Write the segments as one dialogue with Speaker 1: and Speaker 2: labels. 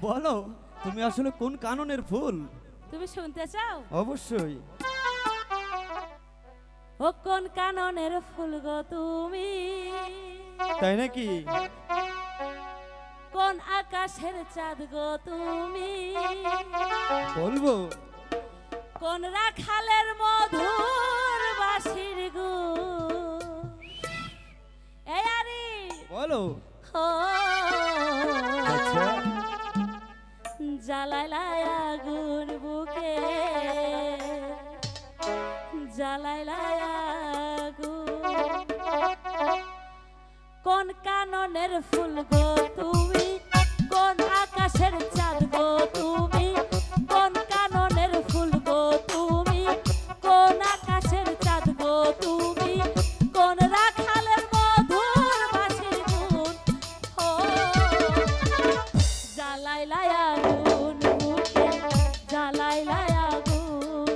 Speaker 1: বলো তুমি আসলে কোন কাননের ফুল?
Speaker 2: তুমি শুনতে চাও?
Speaker 1: অবশ্যই।
Speaker 2: ও কোন কাননের ফুল গো তুমি?
Speaker 1: তাই নাকি?
Speaker 2: কোন আকাশের চাঁদ গো তুমি?
Speaker 1: বলবো।
Speaker 2: কোন রাখালের মধুর বাঁশির গো? এই আরি
Speaker 1: বলো।
Speaker 2: ও
Speaker 1: আচ্ছা
Speaker 2: জ্বালাইলাই আগুন বুকে, জ্বালাইলাই আগুন। কোন কাননের ফুল গো তুমি? কোন আকাশের চাঁদ গো তুমি? কোন কাননের ফুল গো তুমি? কোন আকাশের চাঁদ গো তুমি? কোন রাখালের মধুর বাঁশির গুণ? ও জ্বালাইলাই আগুন বুকে, জ্বালাইলাই আগুন,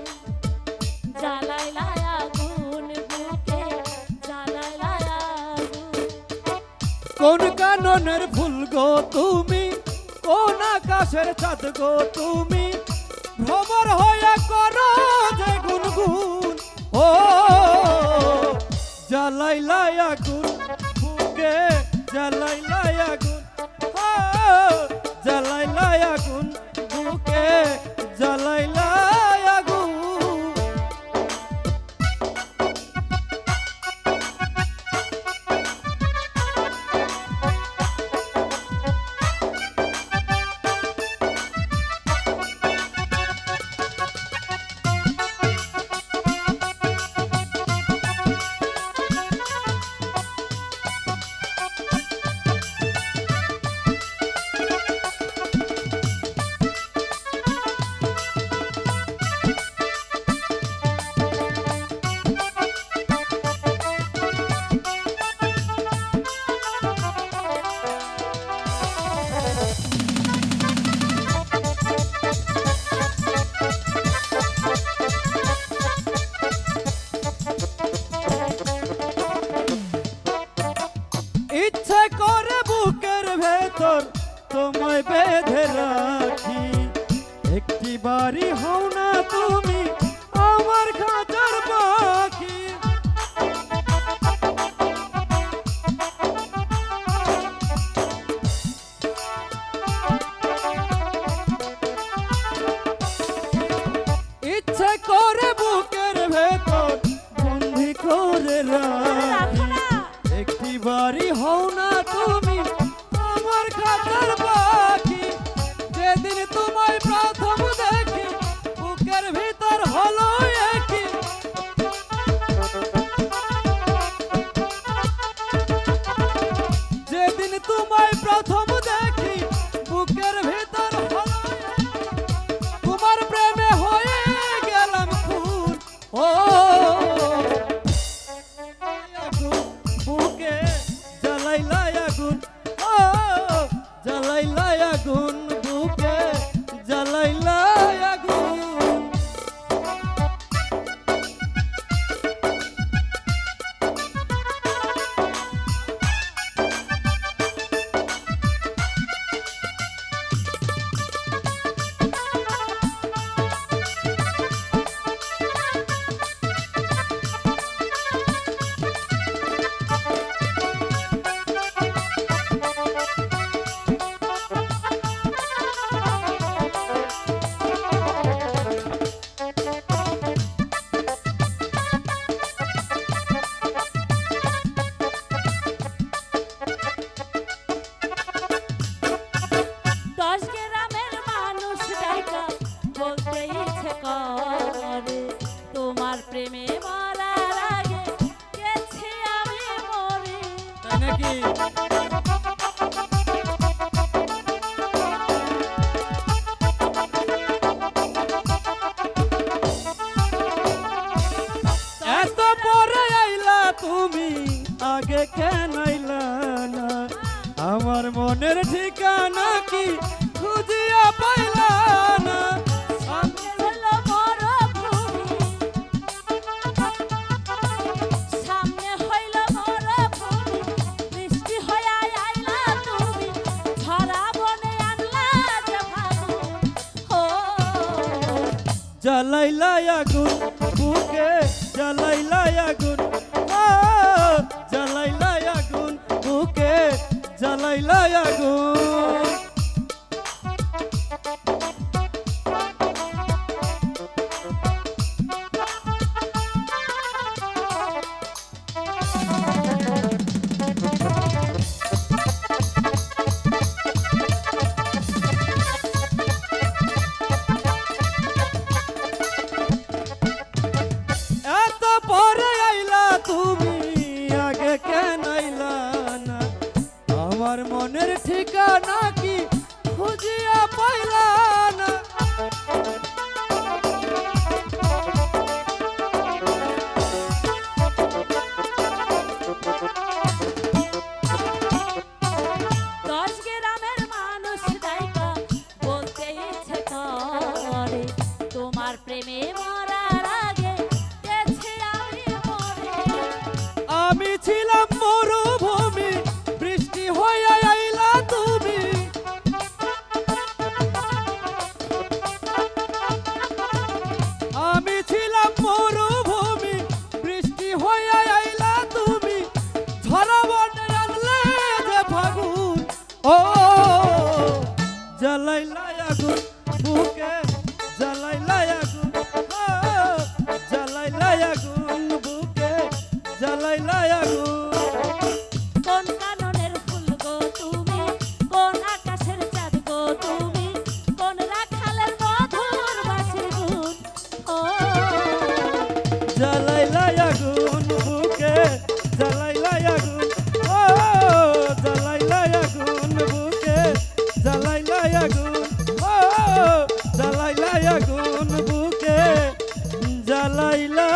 Speaker 2: জ্বালাইলাই আগুন বুকে, জ্বালাইলাই আগুন।
Speaker 1: কোন কাননের ফুল গো তুমি? কোন আকাশের চাঁদ গো তুমি? ভ্রমর হইয়া করো যে গুনগুন। ও জ্বালাইলাই আগুন বুকে, জ্বালাইলাই আগুন। ও জ্বালাইলাই আগুন বুকে, জ্বালাইলাই আগুন। ইচ্ছে করে বুকের ভেতর তোমায় বেঁধে রাখি, একটি বাড়ি হও না তুমি আমার খাঁচার পাখি। ইচ্ছে করে বুকের ভেতর বন্দি করে রাখি, একটি বাড়ি হও না তুমি আমার খাতার পাখি। যেদিন তোমায় প্রথম দেখি বুকের ভিতর হলো একই, যেদিন তোমায় প্রথম দেখি বুকের ভিতর হলো একই, তোমার প্রেমে হয়ে গেলাম খুন। ও বুকে জ্বালাইলাই আগুন, ও জ্বালাইলাই আগুন বুকে, জ্বালাইলাই আগুন।
Speaker 2: তোমার প্রেমে মরার আগে গেছি আমি মরে।
Speaker 1: তাই নাকি? এত পরে আইলা তুমি, আগে কেন আইলা না? আমার মনের ঠিকানা কি খুঁজিয়া পাইলা না?
Speaker 2: সামনে হলো মরুভূমি, সামনে হইল মরুভূমি, বৃষ্টি হইয়া
Speaker 1: জ্বালাইলা আগুন বুকে জ্বালাইলা আগুন ও জ্বালাইলা আগুন বুকে জ্বালাইলা আগুন এত পরে আইলা তুমি আগে কেন আইলা না আমার মনের ঠিকানা কি খুঁজিয়া পাইলা না
Speaker 2: দশ গ্রামের মানুষ দায়িকা বলতে ইচ্ছে করে তোমার প্রেমে মরার আগে গেছি আমি মরে।
Speaker 1: আমি ছিলাম মরুভূমি বৃষ্টি হয়ে আইলা তুমি আমি ছিলাম মরুভূমি বৃষ্টি হয়ে আইলা তুমি ঝরা বনে আনলে যে ফাগুন ও জ্বালাইলা আগুন বুকে জ্বালাইলা আগুন ও জ্বালাইলা আগুন বুকে জ্বালাইলা আগুন
Speaker 2: কোন কাননের ফুল গো তুমি, কোন আকাশের চাঁদ গো তুমি, কোন রাখালের মধুর বাঁশির গুণ। ও
Speaker 1: জ্বালাইলা আগুন বুকে জ্বালাইলা আগুন ও জ্বালাইলা আগুন বুকে জ্বালাইলা আগুন ও জ্বালাইলা আগুন বুকে জ্বালাইলা